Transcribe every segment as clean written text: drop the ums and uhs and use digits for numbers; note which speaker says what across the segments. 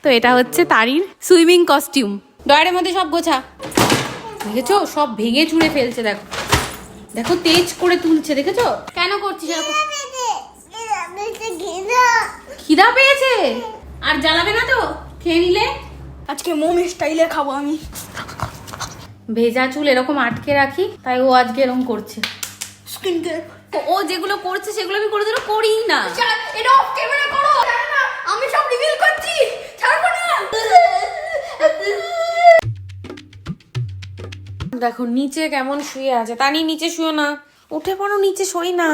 Speaker 1: তো এটা হচ্ছে তারির সুইমিং কস্টিউম। ডয়ারের মধ্যে সব গোছা, দেখেছো সব ভেঙে চুড়ে ফেলছে। দেখো দেখো তেজ করে তুলছে, দেখেছো কেন করছিস এরকম? খিদা পেয়েছে আর জ্বালাবে না তো? খেয়ে নিলে
Speaker 2: আজকে মোমো স্টাইলে খাবো আমি।
Speaker 1: ভেজা চুল এরকম আটকে রাখি, তাই ও আজকে এরকম করছে।
Speaker 2: স্কিন কেয়ার
Speaker 1: ও যেগুলো করছে সেগুলো আমি করে দিলে করি না।
Speaker 2: এটা অফ ক্যামেরা করো, আমি সব রিভিল করছি, ছাড়বো না।
Speaker 1: দেখো নিচে কেমন শুয়ে আছে। তানি নিচে শুয়ো না, উঠে পড়ো, নিচে শোই না।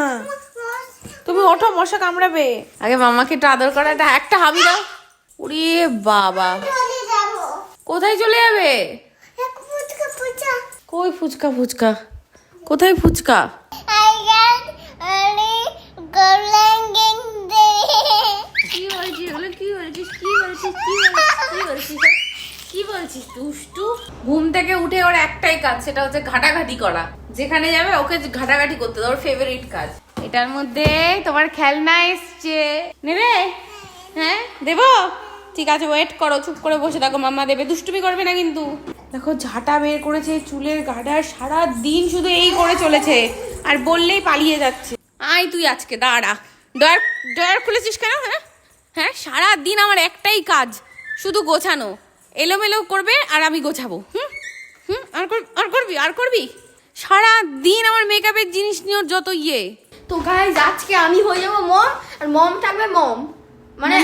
Speaker 1: তুমি ওঠো, মশা কামড়াবে। আগে মামাকে একটু আদর করা, একটা হাবি দাও। ওরে বাবা, কোথায় চলে যাবে? কই ফুচকা? ফুচকা কোথায়? ফুচকা কি বলছিস দুষ্টু? ঘুম থেকে উঠে ওর একটাই কাজ, সেটা হচ্ছে ঘাটাঘাটি করা। যেখানে যাবে ওকে ঘাটাঘাটি করতে দাও, ওর ফেভারিট কাজ। এটার মধ্যে তোমার খেলনা এসছে, নেবে? হ্যাঁ দেবো, ঠিক আছে ওয়েট করো, চুপ করে বসে থাকো, মাম্মা দেবে। দুষ্টুমি করবে না কিন্তু। দেখো ঝাঁটা বের করেছে, চুলের গাডার, সারা দিন শুধু এই করে চলেছে, আর বললেই পালিয়ে যাচ্ছে। আয় তুই আজকে দাঁড়া। ডয়ার খুলেছিস কেন? হ্যাঁ হ্যাঁ, সারা দিন আমার একটাই কাজ, শুধু গোছানো। এলোমেলো করবে আর আমি গোছাবো। হুম হুম, আর করবি সারা দিন আমার মেকআপের জিনিস নিয়ে ওর যত ইয়ে।
Speaker 2: তো গাইস আজকে আমি হয়ে যাবো মম, আর মম থাকবে মম। মানে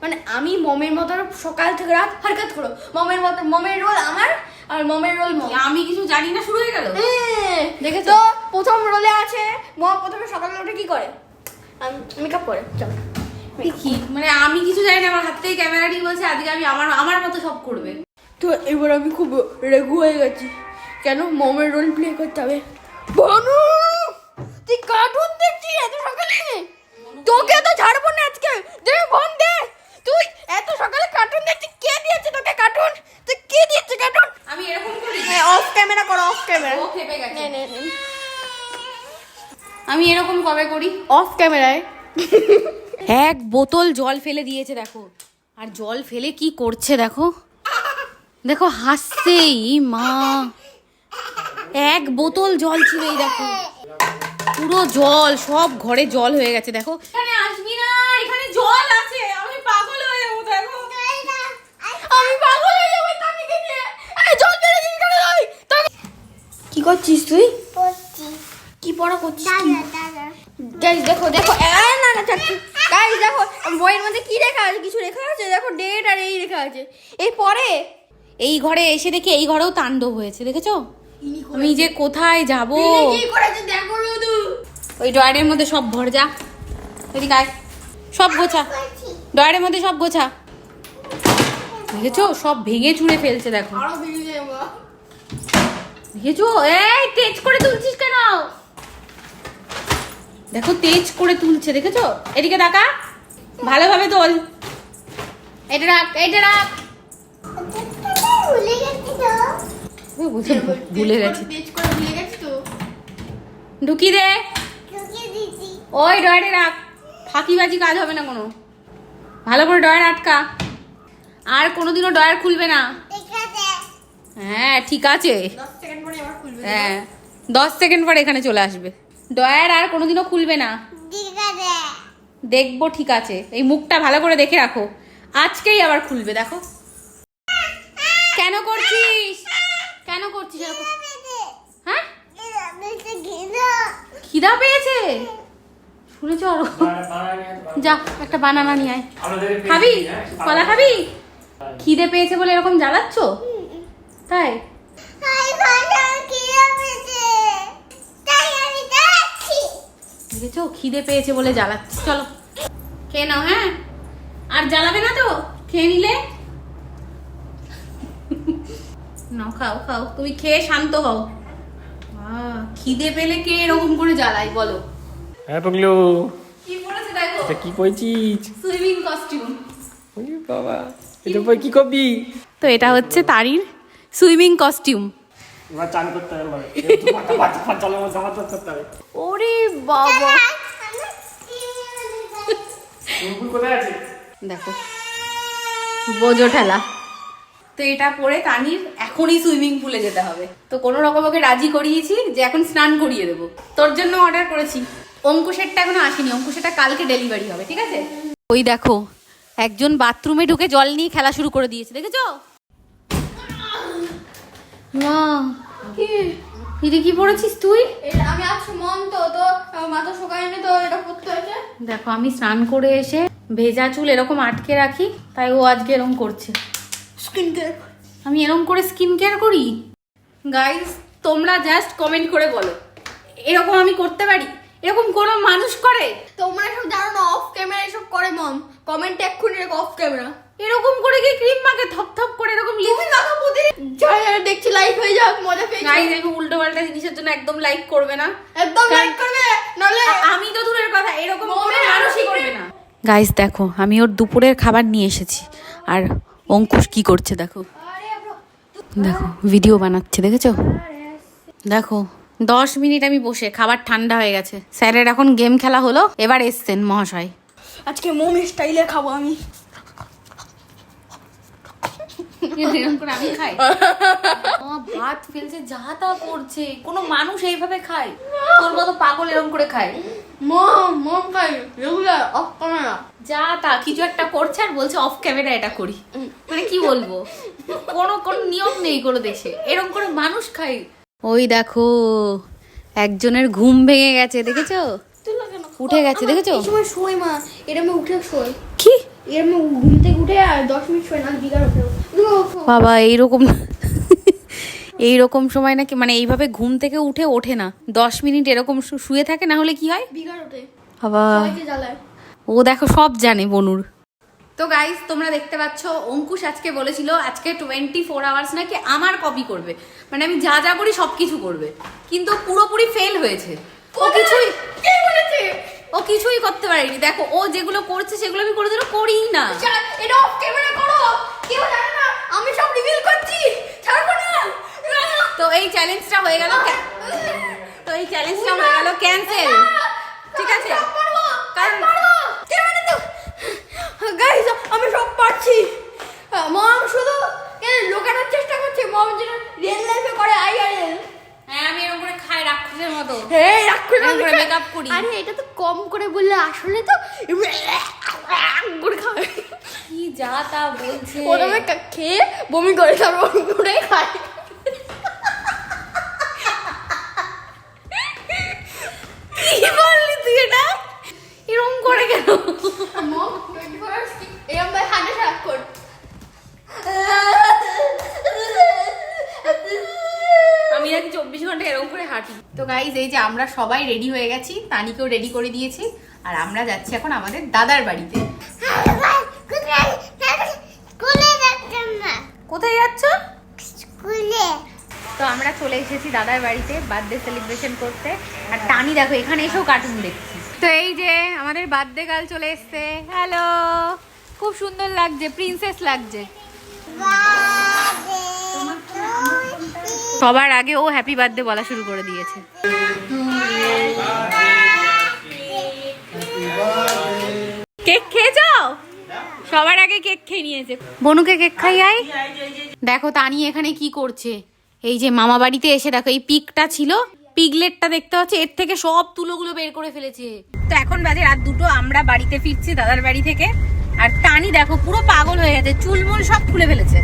Speaker 2: মানে আমি মমের মতো সকাল থেকে রাত হরকত করো। মমের মতো মমের রোল আমার, আর মমের রোল মম।
Speaker 1: আমি কিছু জানি না, শুরু হয়ে গেল।
Speaker 2: দেখেছো তো প্রথম রোলে আছে মম। প্রথমে সকালে উঠে কি করে? মেকআপ করে। চলো
Speaker 1: কি মানে আমি কিছু জানি না, আমার হাত থেকে ক্যামেরা নিয়ে বলছে আজকে আমি আমার মতো সব করবে।
Speaker 2: তো এবার আমি খুব রেগু হয়ে গেছি। কেন? মমের রোল প্লে করতে হবে। বনু তুই কার্টুন দেখছিস এত সকালে? তোকে তো ছাড়বো না আজকে। দে বোন দে, তুই এত সকালে কার্টুন দেখছিস? কে দিয়েছে তোকে কার্টুন? তুই কে দিয়েছে কার্টুন?
Speaker 1: আমি এরকম করি?
Speaker 2: হ্যাঁ অফ ক্যামেরা করো, অফ ক্যামেরা।
Speaker 1: ও খেপে গেছে।
Speaker 2: নে নে নে,
Speaker 1: আমি এরকম কবে করি?
Speaker 2: অফ ক্যামেরায়।
Speaker 1: এক বোতল জল ফেলে দিয়েছে দেখো, আর জল ফেলে কি করছে দেখো, দেখো হাসছে। মা, এক বোতল জল ছিল, এই দেখো পুরো জল, সব ঘরে জল হয়ে গেছে। দেখো এখানে আসবি না, এখানে জল আছে, আমি পাগল হয়ে যাবো। দেখো
Speaker 2: আমি পাগল হয়ে যাবো তানিকে নিয়ে। এই জল ফেলে দিবি কেন তুই? কি করছিস তুই? কি পড়া করছিস? গাইস দেখো দেখো, না না চাচ্ছি। গাইস দেখো বইয়ের মধ্যে কি লেখা আছে? কিছু লেখা আছে দেখো, ডেট আর এই লেখা আছে। এই পরে
Speaker 1: এই ঘরে এসে দেখি এই ঘরেও তাণ্ডব হয়েছে, দেখেছো? আমি যে কোথায় যাব?
Speaker 2: কি করেছে দেখো শুধু।
Speaker 1: ওই ডয়ারের মধ্যে সব ভর, যা এদিকে আয়, সব গোছা, ডয়ারের মধ্যে সব গোছা। দেখেছো সব ভেঙে চুড়ে ফেলছে। দেখো
Speaker 2: আরো বেরিয়ে যাবো।
Speaker 1: দেখেছো, এই তেজ করে তুলছিস কেন? দেখো তেজ করে তুলছে, দেখেছো? এদিকে তাকা, ভালোভাবে তোল। এটা রাখ, এটা রাখ। ভুলে গেছি।
Speaker 2: তেজ করে ভুলে গেছি তো।
Speaker 1: ঢুকি দে, ওই ডয়ারে রাখ, ফাঁকিবাজি কাজ হবে না কোনো। ভালো করে ডয়ার আটকা, আর কোনোদিনও ডয়ার খুলবে না। হ্যাঁ ঠিক আছে,
Speaker 2: 10 সেকেন্ড পরে আবার খুলবে।
Speaker 1: হ্যাঁ 10 সেকেন্ড পর এখানে চলে আসবে। ডয়ার আর কোনোদিনও খুলবে না, দেখবো। ঠিক আছে, এই মুখটা ভালো করে দেখে রাখো, আজকেই আবার খুলবে। দেখো কেন করছিস, কেন করছিস এরকম? হ্যাঁ খিদা পেয়েছে, শুনেছ? যা একটা বানানা নিয়ে আয়। খাবি? কলা খাবি? খিদে পেয়েছে বলে এরকম জ্বালাচ্ছ? তাই দেখেছো, খিদে পেয়েছে বলে জ্বালাচ্ছি। চলো খেয়ে নাও। হ্যাঁ আর জ্বালাবে না তো? খেয়ে নিলে নাও, খাও খাও, তুমি খেয়ে শান্ত হও। খিদে পেলে কে এরকম করে জ্বালাই বলো?
Speaker 3: হ্যাঁ পগলু,
Speaker 1: কি পড়েছে দেখো,
Speaker 3: এটা কি কইছিস?
Speaker 1: Swimming costume.
Speaker 3: ওই বাবা, এটা পরে কি করবি?
Speaker 1: তো এটা হচ্ছে তারির সুইমিং কস্টিউম।
Speaker 3: এবার চান করতে হবে, জলের মধ্যে হাত করতে হবে।
Speaker 1: ওরে বাবা,
Speaker 3: সুইমিং পুল কোথায় আছে?
Speaker 1: দেখো বোঝো ঠেলা। তো এটা পরে তানির এখনই সুইমিং পুলে যেতে হবে। তো কোনো রকম ওকে রাজি করিয়েছি যে এখন স্নান করিয়ে দেবো। তোর জন্য অর্ডার করেছি। অঙ্কুশেরটা এখনো আসেনি, অঙ্কুশেরটা কালকে ডেলিভারি হবে, ঠিক আছে? ওই দেখো একজন বাথরুমে ঢুকে জল নিয়ে খেলা শুরু করে দিয়েছে, দেখেছো? মা এটা কি পড়েছিস তুই?
Speaker 2: আমি আজ মন তো মাথা শুকায়নি তো এটা পড়তে হয়েছে।
Speaker 1: দেখো আমি স্নান করে এসে ভেজা চুল এরকম আটকে রাখি, তাই ও আজকে এরকম করছে।
Speaker 2: স্কিন কেয়ার
Speaker 1: আমি এরকম করে স্কিন কেয়ার করি? গাইস তোমরা জাস্ট কমেন্ট করে বলো এরকম আমি করতে পারি? এরকম কোনো মানুষ করে?
Speaker 2: তোমরা সব জানো না অফ ক্যামেরা এসব করে মম। কমেন্ট এক্ষুনি রেখো অফ ক্যামেরা।
Speaker 1: এরকম করে কি ক্রিম মাখে থপ করে এরকম লিপ?
Speaker 2: তুমি মাথা পুঁতে যারা যারা দেখছি লাইক হয়ে যাক, মজা পেয়েছি।
Speaker 1: গাইস দেখো উল্টো পাল্টা জিনিসের জন্য একদম লাইক করবে না,
Speaker 2: একদম লাইক করবে নাহলে
Speaker 1: আমি তো দূরের কথা এরকম কোনো মানুষই করবে না। গাইস দেখো আমি ওর দুপুরের খাবার নিয়ে এসেছি আর অঙ্কুশ কি করছে দেখো। দেখো ভিডিও বানাচ্ছে, দেখেছো? দেখো 10 মিনিট আমি বসে, খাবার ঠান্ডা হয়ে গেছে। স্যারের এখন গেম খেলা হলো, এবার এসছেন মহাশয়।
Speaker 2: আজকে মমি স্টাইলে খাবো আমি।
Speaker 1: এরকম করে আমি খাই? ভাত ফেলছে, যা তা করছে। কোনো মানুষ এইভাবে খায়? তোর মতো পাগল এরকম করে খায়?
Speaker 2: মম খাই রেগুলার অফ ক্যামেরা।
Speaker 1: যা তা কিছু একটা করছে আর বলছে অফ ক্যামেরা এটা করি। মানে কি বলবো, কোনো নিয়ম নেই কোনো দেশে, এরকম করে মানুষ খায়। ওই দেখো একজনের ঘুম ভেঙে গেছে, দেখেছো? উঠে গেছে, দেখেছো?
Speaker 2: এই সময় শোয় মা, এরমে উঠে শোয়।
Speaker 1: কি
Speaker 2: এরমে ঘুম থেকে উঠে আর 10 মিনিট শোয় না, বিকার ওঠে।
Speaker 1: বাবা এইরকম এইরকম সময় নাকি, মানে এইভাবে ঘুম থেকে ওঠে না, 10 মিনিট এরকম শুয়ে থাকে, না হলে কি হয়?
Speaker 2: বিকার ওঠে
Speaker 1: বাবা
Speaker 2: সবাইকে জ্বালায়।
Speaker 1: ও দেখো সব জানে বনুর। তো গাইস তোমরা দেখতে পাচ্ছ অঙ্কুশ আজকে বলেছিল আজকে 24 আওয়ার্স নাকি আমার কপি করবে, মানে আমি যা যা করি সবকিছু করবে, কিন্তু পুরোপুরি ফেল হয়েছে। ও কিছুই করতে পারেনি। দেখো ও যেগুলো করছে সেগুলো আমি করে দিল, করিই না।
Speaker 2: এটা অফ ক্যামেরা করো, কেউ জানে না আমি সব রিভিল করছি, ছাড়বো না।
Speaker 1: তো এই চ্যালেঞ্জটা হয়ে গেল ক্যান্সেল, ঠিক আছে? কারণ
Speaker 2: গাইস আমি সব পারছি। মম শুধু লোকানোর চেষ্টা করছে, মম যেটা রিয়েল লাইফে করে আইআরএল।
Speaker 1: হ্যাঁ আমি এরকম করে খাই রাক্ষসের মতো,
Speaker 2: হ্যাঁ রাক্ষস
Speaker 1: এরকম করে মেকআপ করি।
Speaker 2: আরে এটা তো কম করে বললে, আসলে তো করে খায়।
Speaker 1: কি যা তা বলছে।
Speaker 2: প্রথমে খেয়ে বমি করে তারপর করে খায়।
Speaker 1: কি বললি তুই এটা? এরকম করে কেন?
Speaker 2: মম 24 আওয়ার্স এরম ভাই হাঁটে সারাক্ষণ।
Speaker 1: আমি নাকি 24 ঘন্টা এরকম করে হাঁটি। তো গাইজ এই যে আমরা সবাই রেডি হয়ে গেছি, তানিকেও রেডি করে দিয়েছি, আর আমরা যাচ্ছি এখন আমাদের দাদার বাড়িতে। কোথায় যাচ্ছ? তো আমরা চলে এসেছি দাদার বাড়িতে বার্থডে সেলিব্রেশন করতে, আর টানি দেখো এখানে এসেও কার্টুন দেখছি। তো এই যে আমাদের বার্থডে গার্ল চলে এসছে। হ্যালো, খুব সুন্দর লাগছে, প্রিন্সেস লাগছে। সবার আগে ও হ্যাপি বার্থডে বলা শুরু করে দিয়েছে। কেক খেয়েছ? সবার আগে কেক খেয়ে নিয়েছে। বনুকে কেক খাই আই। দেখো তানি এখানে কি করছে। এই যে মামা বাড়িতে এসে দেখো এই পিকটা ছিল, পিগলেটটা দেখতে পাচ্ছি, এর থেকে সব তুলোগুলো বের করে ফেলেছে। তো এখন বাজে রাত 2, আমরা বাড়িতে ফিরছি দাদার বাড়ি থেকে, আর টানি দেখো পুরো পাগল হয়ে গেছে, চুলমুল সব খুলে ফেলেছে।